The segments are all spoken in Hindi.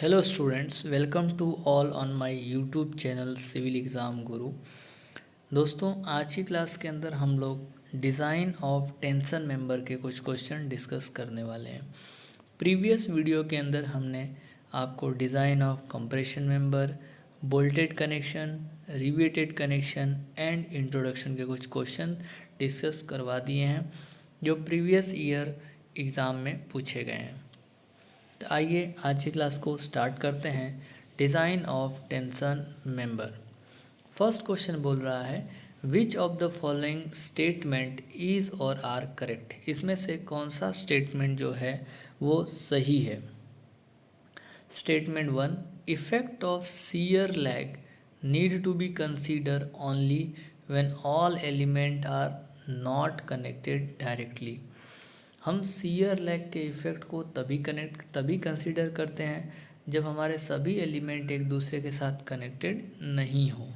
Hello students, welcome to all on my YouTube channel civil exam Guru. दोस्तों, आज की क्लास के अंदर हम लोग डिज़ाइन ऑफ टेंशन मेंबर के कुछ क्वेश्चन डिस्कस करने वाले हैं। प्रीवियस वीडियो के अंदर हमने आपको design of compression member, bolted connection, riveted connection and introduction के कुछ क्वेश्चन डिस्कस करवा दिए हैं जो प्रीवियस ईयर एग्ज़ाम में पूछे गए हैं। तो आइए आज की क्लास को स्टार्ट करते हैं। Design of tension member. First question बोल रहा है विच of the following statement is और आर करेक्ट। इसमें से कौन सा स्टेटमेंट जो है वो सही है। Statement 1, effect of shear lag need to be consider only when all element are not connected directly. हम सीयर लैग के इफ़ेक्ट को तभी कंसीडर करते हैं जब हमारे सभी एलिमेंट एक दूसरे के साथ कनेक्टेड नहीं हो।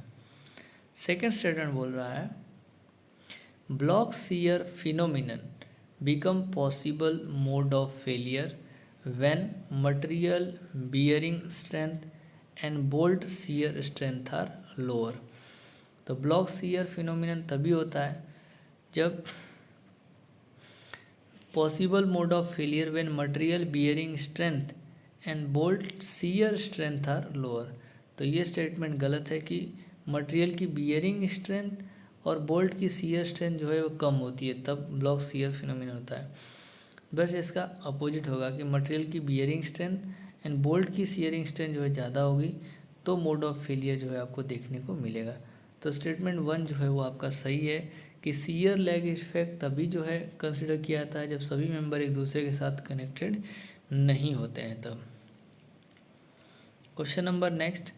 सेकेंड स्टेटमेंट बोल रहा है block shear phenomenon become possible mode of failure when material bearing strength and bolt shear strength are lower. तो ब्लॉक सीयर फिनोमिनन तभी होता है जब possible mode of failure when material bearing strength and bolt shear strength are lower. तो ये स्टेटमेंट गलत है कि मटेरियल की बियरिंग स्ट्रेंथ और बोल्ट की सीयर स्ट्रेंथ जो है वो कम होती है तब ब्लॉक सीयर फिनोमिनन होता है। बस इसका अपोजिट होगा कि मटेरियल की बियरिंग स्ट्रेंथ एंड बोल्ट की सीयरिंग स्ट्रेंथ जो है ज़्यादा होगी तो मोड ऑफ फेलियर जो है आपको देखने को मिलेगा। तो स्टेटमेंट 1 जो है वो आपका सही है कि सीयर लैग इफेक्ट तभी जो है कंसिडर किया जाता है जब सभी मेंबर एक दूसरे के साथ कनेक्टेड नहीं होते हैं तब। Question number next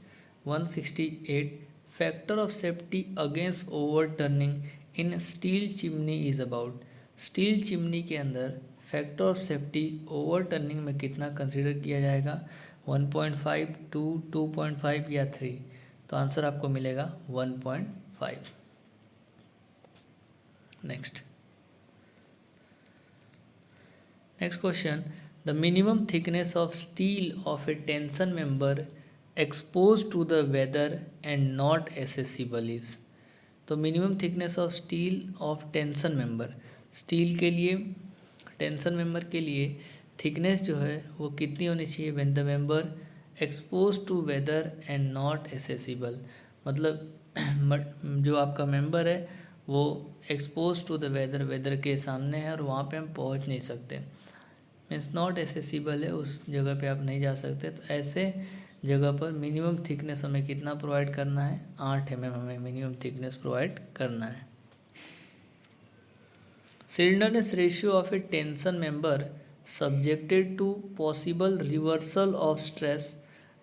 168, factor of safety against overturning in steel chimney is about. Steel chimney के अंदर फैक्टर ऑफ सेफ्टी ओवरटर्निंग में कितना कंसिडर किया जाएगा, 1.5, 2, 2.5 या 3। तो आंसर आपको मिलेगा 1.5। Next question, the minimum thickness of steel of a tension member expose to the weather and not accessible is. तो minimum thickness of steel of tension member, steel के लिए टेंशन मेंबर के लिए थिकनेस जो है वो कितनी होनी चाहिए when the member expose to weather and not accessible. मतलब जो आपका मेंबर है वो expose to the weather, weather के सामने है और वहाँ पे हम पहुँच नहीं सकते, मीन्स नॉट एसेसिबल है, उस जगह पे आप नहीं जा सकते। तो ऐसे जगह पर मिनिमम थिकनेस हमें कितना प्रोवाइड करना है, 8 mm हमें मिनिमम थिकनेस प्रोवाइड करना है। Slenderness ratio of a tension member subjected to possible reversal of stress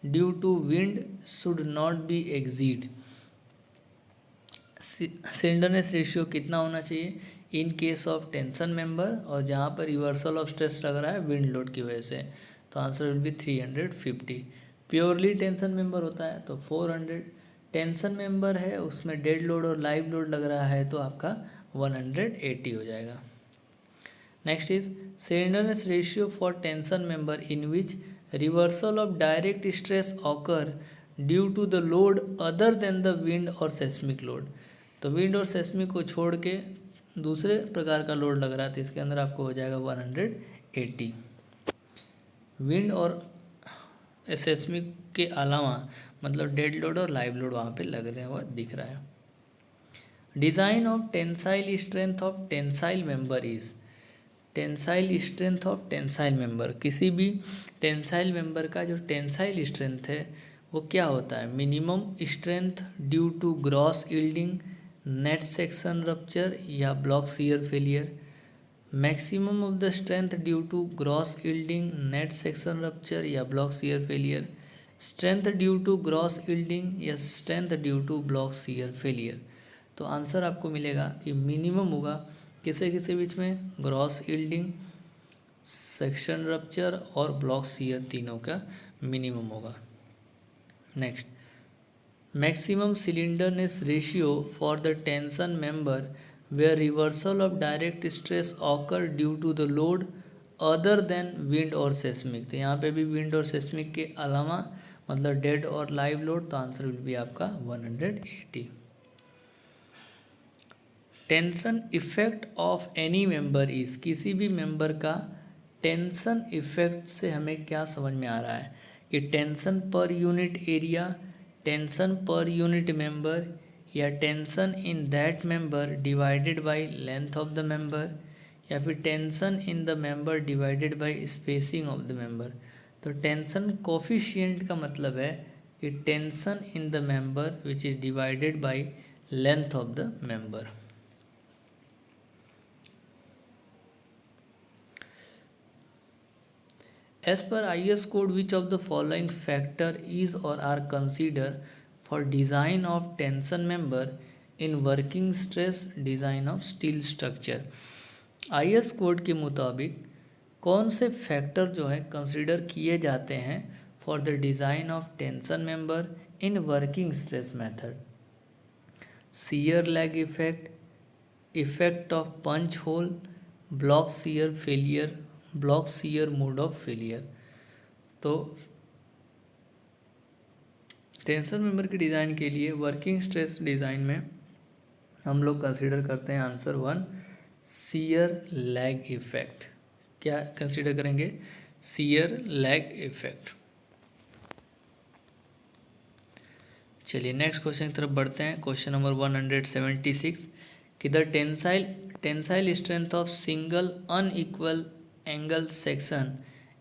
due to wind should not be exceed. Slenderness ratio कितना होना चाहिए in case of tension member और जहाँ पर रिवर्सल ऑफ स्ट्रेस लग रहा है विंड लोड की वजह से। तो answer will be 350। Purely tension member होता है तो 400। टेंशन मेंबर है उसमें डेड लोड और लाइव लोड लग रहा है तो आपका 180 हो जाएगा। Next is slenderness ratio for tension member in which reversal of direct stress occur due to the load other than the wind और सेस्मिक लोड। तो विंड और सेस्मिक को छोड़ के दूसरे प्रकार का लोड लग रहा है तो इसके अंदर आपको हो जाएगा 180। विंड और सेस्मिक के अलावा मतलब डेड लोड और लाइव लोड वहाँ पे लग रहे हैं, वो दिख रहा है। Design of tensile strength of tensile member is. Tensile strength of tensile member, किसी भी टेंसाइल मेंबर का जो टेंसाइल स्ट्रेंथ है वो क्या होता है, minimum strength due to gross yielding, net section rupture या block shear failure. Maximum of the strength due to gross yielding, net section rupture या block shear failure. Strength due to gross yielding या strength due to block shear failure. तो आंसर आपको मिलेगा कि मिनिमम होगा किसे किसे बीच में, ग्रॉस यील्डिंग, सेक्शन रप्चर और ब्लॉक शियर, तीनों का मिनिमम होगा। Next, maximum slenderness ratio for the tension member where reversal of direct stress occur due to the load other than wind और सेस्मिक, तो यहाँ पे भी विंड और सेस्मिक के अलावा मतलब डेड और लाइव लोड, तो आंसर विल बी आपका 180। Tension effect of any member is, किसी भी मेंबर का टेंशन इफेक्ट से हमें क्या समझ में आ रहा है कि tension per unit area, tension per unit member, या tension in that member divided by length of the member, या फिर tension in the member divided by spacing of the member. तो टेंशन कोफिशिएंट का मतलब है कि tension in the member which is divided by length of the member. As per IS code, which of the following factor is or are considered for design of tension member in working stress design of steel structure? IS code के मुताबिक कौन से फैक्टर जो है कंसिडर किए जाते हैं for the design of tension member in working stress method? Shear lag effect, effect of punch hole, block shear failure, block shear mode of failure. तो टेंशन मेंबर के डिज़ाइन के लिए वर्किंग स्ट्रेस डिज़ाइन में हम लोग कंसीडर करते हैं आंसर 1 शियर लैग इफेक्ट। क्या कंसीडर करेंगे? Shear lag effect. चलिए नेक्स्ट क्वेश्चन की तरफ बढ़ते हैं। क्वेश्चन नंबर 176 कि the tensile strength of single unequal angle section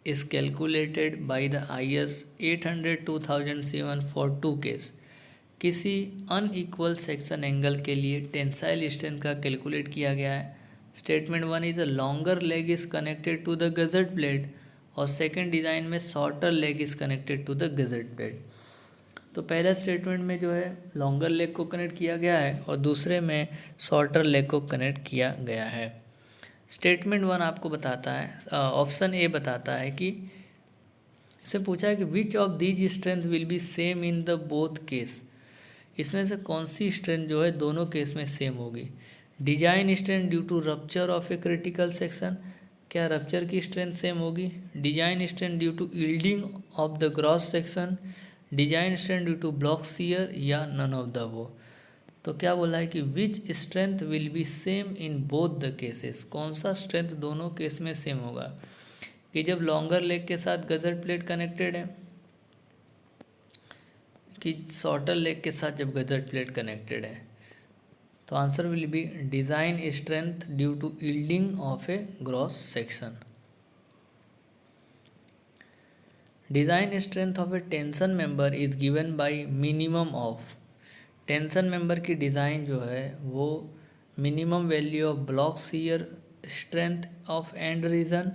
is calculated by the IS 800-2007 for 2 case. किसी अनइक्वल सेक्शन एंगल के लिए टेंसाइल स्ट्रेंथ का कैलकुलेट किया गया है। Statement 1 is a longer leg is connected to the gusset plate, और सेकंड डिज़ाइन में shorter leg is connected to the gusset plate. तो पहला स्टेटमेंट में जो है लॉन्गर लेग को कनेक्ट किया गया है और दूसरे में शॉर्टर लेग को कनेक्ट किया गया है। स्टेटमेंट 1 आपको बताता है, ऑप्शन ए बताता है कि इससे पूछा है कि which of these strength will be same in the both case. इसमें से कौन सी स्ट्रेंथ जो है दोनों केस में सेम होगी? Design strength due to rupture of a critical section, क्या रप्चर की स्ट्रेंथ सेम होगी? Design strength due to yielding of the gross section, design strength due to block shear, या नन ऑफ द अबव। तो क्या बोला है कि which strength will be same in both the cases, कौन सा स्ट्रेंथ दोनों केस में सेम होगा? कि जब लॉन्गर लेग के साथ गजट प्लेट कनेक्टेड है, कि शॉर्टर लेग के साथ जब गजट प्लेट कनेक्टेड है। तो answer will be design strength due to yielding of a gross section. Design strength of a tension member is given by minimum of, tension member की डिज़ाइन जो है वो minimum value of block shear strength of end region,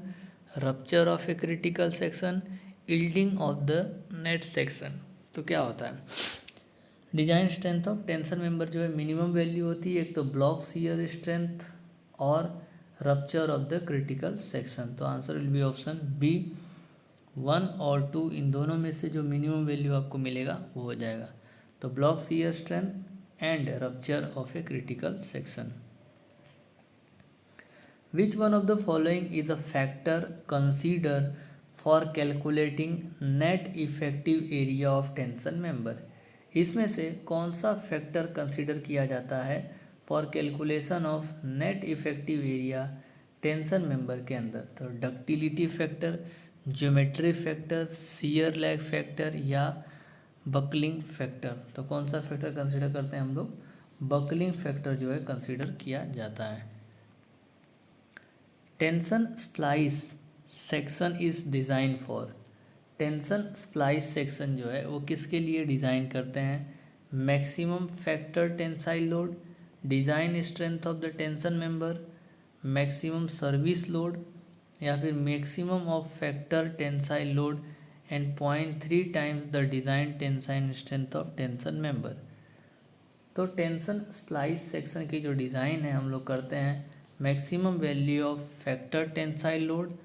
rupture of a critical section, yielding of the net section. तो क्या होता है design strength of tension member जो है मिनिमम वैल्यू होती है एक तो ब्लॉक शियर स्ट्रेंथ और rupture of the critical section. तो answer will be option B 1 और 2, इन दोनों में से जो मिनिमम वैल्यू आपको मिलेगा वो हो जाएगा। तो block shear strength and rupture of a critical section. Which one of the following is a factor consider for calculating net effective area of tension member? इसमें से कौन सा फैक्टर कंसीडर किया जाता है for calculation of net effective area tension member के अंदर? तो ductility factor, geometry factor, shear lag factor, या बकलिंग फैक्टर। तो कौन सा फैक्टर कंसीडर करते हैं हम लोग? बकलिंग फैक्टर जो है कंसीडर किया जाता है। Tension splice section is design for, tension splice section जो है वो किसके लिए डिज़ाइन करते हैं? Maximum factor tensile load, design strength of the tension member, maximum service load, या फिर maximum of factor tensile load and 0.3 times the design tensile strength of tension member. तो टेंशन स्प्लाइस सेक्शन की जो डिज़ाइन है हम लोग करते हैं maximum value of factor tensile load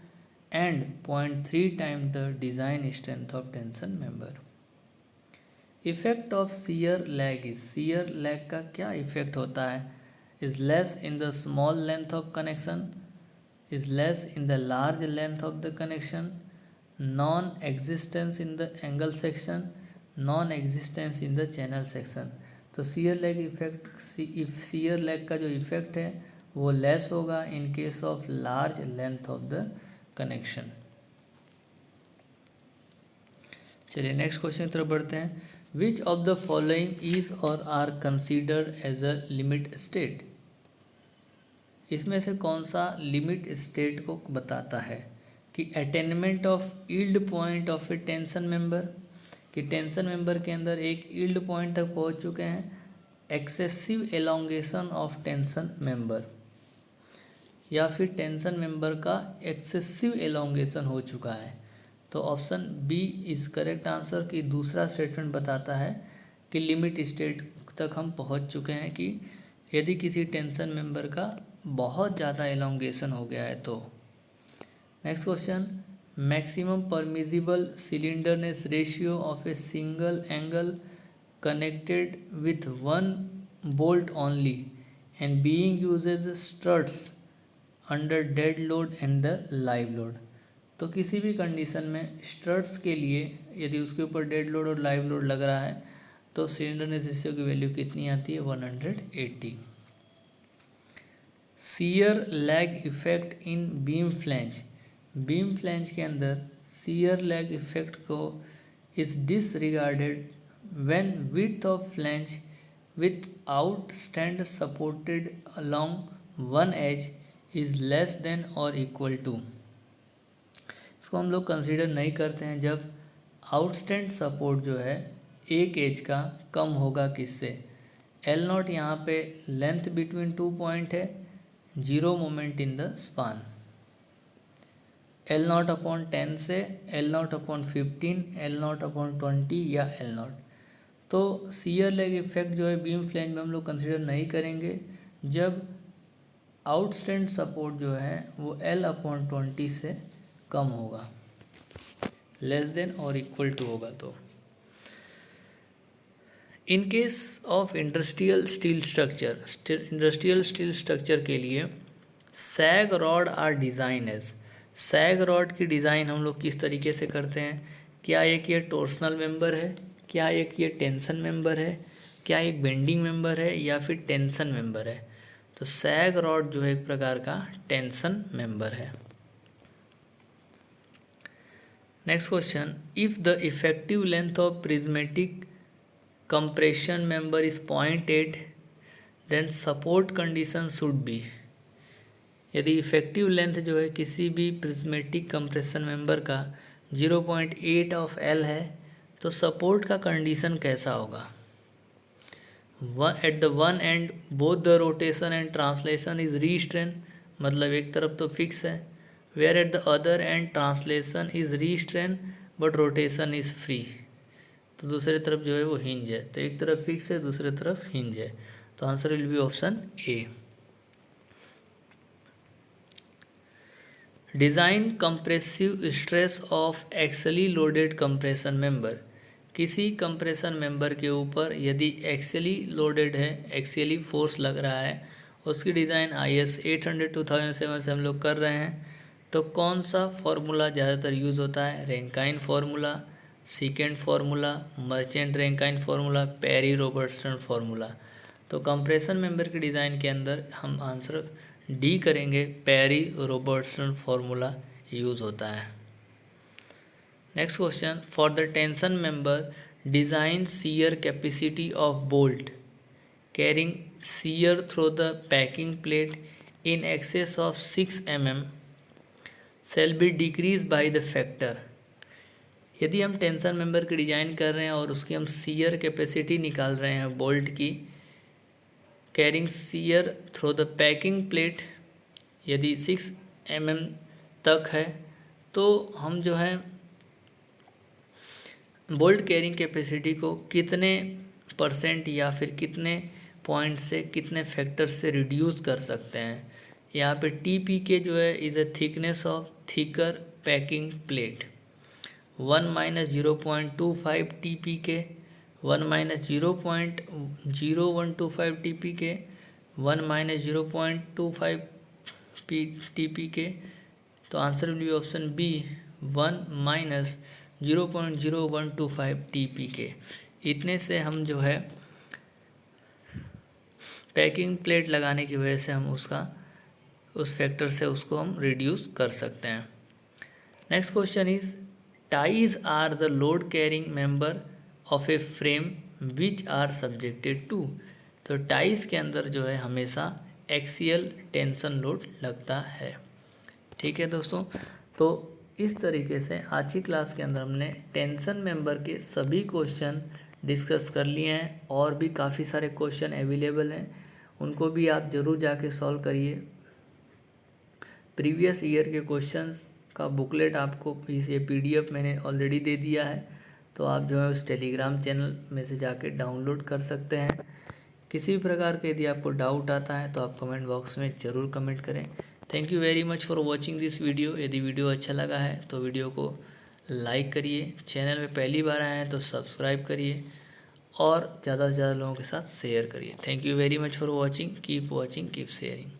and 0.3 time the design strength of tension member. Effect of shear lag is, shear lag का क्या इफेक्ट होता है? Is less in the small length of connection, is less in the large length of the connection, non-existence in the angle section, non-existence in the channel section। तो shear lag effect, shear lag का जो इफेक्ट है वो लेस होगा in case of large length of the connection. चलिए नेक्स्ट क्वेश्चन की तरफ बढ़ते हैं। Which of the following is or are considered as a limit state. इसमें से कौन सा लिमिट स्टेट को बताता है कि attainment of yield point of a tension member, कि टेंशन मेंबर के अंदर एक यील्ड पॉइंट तक पहुंच चुके हैं, excessive elongation of tension member, या फिर टेंशन मेंबर का एक्सेसिव एलोंगेशन हो चुका है। तो option B is correct answer, कि दूसरा स्टेटमेंट बताता है कि लिमिट स्टेट तक हम पहुंच चुके हैं कि यदि किसी टेंशन मेंबर का बहुत ज़्यादा एलोंगेशन हो गया है तो। Next question, maximum permissible slenderness ratio of a single angle connected with one bolt only and being uses struts under dead load and the live load. तो किसी भी कंडीशन में स्ट्रट्स के लिए यदि उसके ऊपर डेड लोड और लाइव लोड लग रहा है तो सिलेंडरनेस रेशियो की वैल्यू कितनी आती है, 180। Shear lag effect in beam flange, beam flange के अंदर शियर लैग इफेक्ट को is disregarded when width of flange with out stand supported along one edge is less than और इक्वल टू। इसको हम लोग कंसीडर नहीं करते हैं जब आउटस्टैंड सपोर्ट जो है एक एज का कम होगा किससे, एल नॉट यहाँ पे लेंथ बिटवीन 2 पॉइंट है, zero moment in the span, L not upon 10 से L not upon 15, L not upon 20 या एल नॉट। तो शियर लेग इफेक्ट जो है बीम फ्लैंज में हम लोग कंसीडर नहीं करेंगे जब आउटस्टैंड सपोर्ट जो है वो एल अपॉन 20 से कम होगा, लेस देन और इक्वल टू होगा। तो in case of industrial steel structure, industrial steel structure के लिए sag rod are design as, sag rod की डिज़ाइन हम लोग किस तरीके से करते हैं, क्या एक ये टोर्सनल मेंबर है, क्या एक ये टेंशन मेंबर है, क्या एक बेंडिंग मेंबर है या फिर टेंशन मेंबर है। तो सैग रॉड जो है एक प्रकार का टेंशन मेंबर है। Next question, if the effective length of prismatic compression member is 0.8 then support condition should be. यदि इफेक्टिव लेंथ जो है किसी भी प्रिज्मेटिक कंप्रेशन मेंबर का 0.8 ऑफ एल है तो सपोर्ट का कंडीशन कैसा होगा। At the one end both the rotation and translation is restrain, मतलब एक तरफ तो फिक्स है, where at the other end translation is restrain but rotation is free. तो दूसरी तरफ जो है वो हिंज है, तो एक तरफ फिक्स है दूसरी तरफ हिंज है। तो answer will be option A. Design compressive stress of axially loaded compression member, किसी कंप्रेशन मेंबर के ऊपर यदि एक्सली लोडेड है, एक्सली फोर्स लग रहा है, उसकी डिज़ाइन IS 800-2007 से हम लोग कर रहे हैं। तो कौन सा फार्मूला ज़्यादातर यूज़ होता है, Rankine formula, second formula, merchant Rankine formula, Perry Robertson formula. तो कंप्रेशन मेंबर की डिज़ाइन के अंदर हम आंसर डी करेंगे, पेरी रॉबर्टसन फार्मूला यूज़ होता है। Next question, for the tension member design shear capacity of bolt carrying shear through the packing plate in excess of 6 mm shall be decreased by the factor। यदि हम टेंशन मेंबर की डिज़ाइन कर रहे हैं और उसकी हम शियर कैपेसिटी निकाल रहे हैं बोल्ट की, carrying shear through the packing plate यदि 6 mm तक है, तो हम जो है बोल्ट कैरिंग कैपेसिटी को कितने % या फिर कितने पॉइंट से, कितने फैक्टर से रिड्यूस कर सकते हैं। यहाँ पे TPK जो है is a thickness of thicker packing plate, 1 - 0.25 TPK, 1 - 0.0125 TPK, 1 - 0.25 TPK, तो answer will be option B 1 minus 0.0125 TPK। इतने से हम जो है पैकिंग प्लेट लगाने की वजह से हम उस फैक्टर से उसको हम रिड्यूस कर सकते हैं। Next question is ties are the load carrying member of a frame which are subjected to. तो टाइज के अंदर जो है हमेशा एक्सियल टेंशन लोड लगता है। ठीक है दोस्तों, तो इस तरीके से आज की क्लास के अंदर हमने टेंशन मेंबर के सभी क्वेश्चन डिस्कस कर लिए हैं, और भी काफ़ी सारे क्वेश्चन अवेलेबल हैं, उनको भी आप ज़रूर जाके सॉल्व करिए। प्रीवियस ईयर के क्वेश्चंस का बुकलेट आपको ये PDF मैंने ऑलरेडी दे दिया है, तो आप जो है उस टेलीग्राम चैनल में से जाके डाउनलोड कर सकते हैं। किसी भी प्रकार के यदि आपको डाउट आता है तो आप कमेंट बॉक्स में ज़रूर कमेंट करें। Thank you very much for watching this video. यदि वीडियो अच्छा लगा है तो वीडियो को लाइक करिए, चैनल में पहली बार आए हैं तो सब्सक्राइब करिए, और ज़्यादा से ज़्यादा लोगों के साथ शेयर करिए। Thank you very much for watching, keep watching, keep sharing.